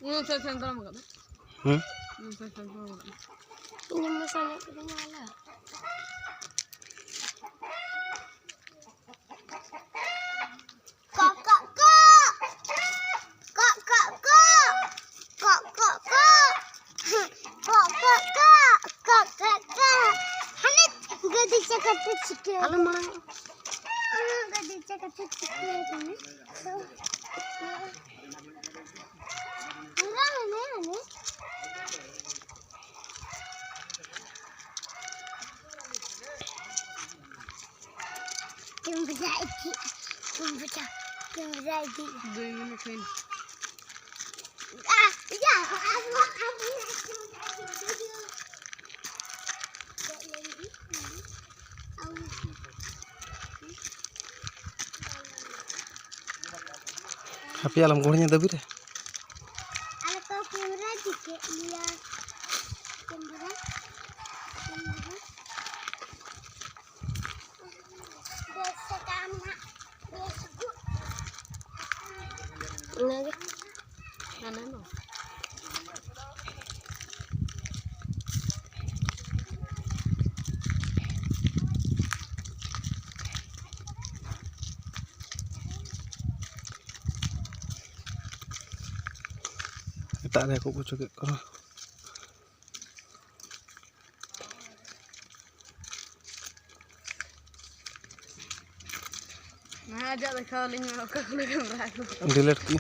Saya sentra makan. Saya sentra makan. Ini masalah kemana? Halo ma. Tapi alam gorengnya tapi deh. Tak ada aku juga kalau nah aja kalinya aku delete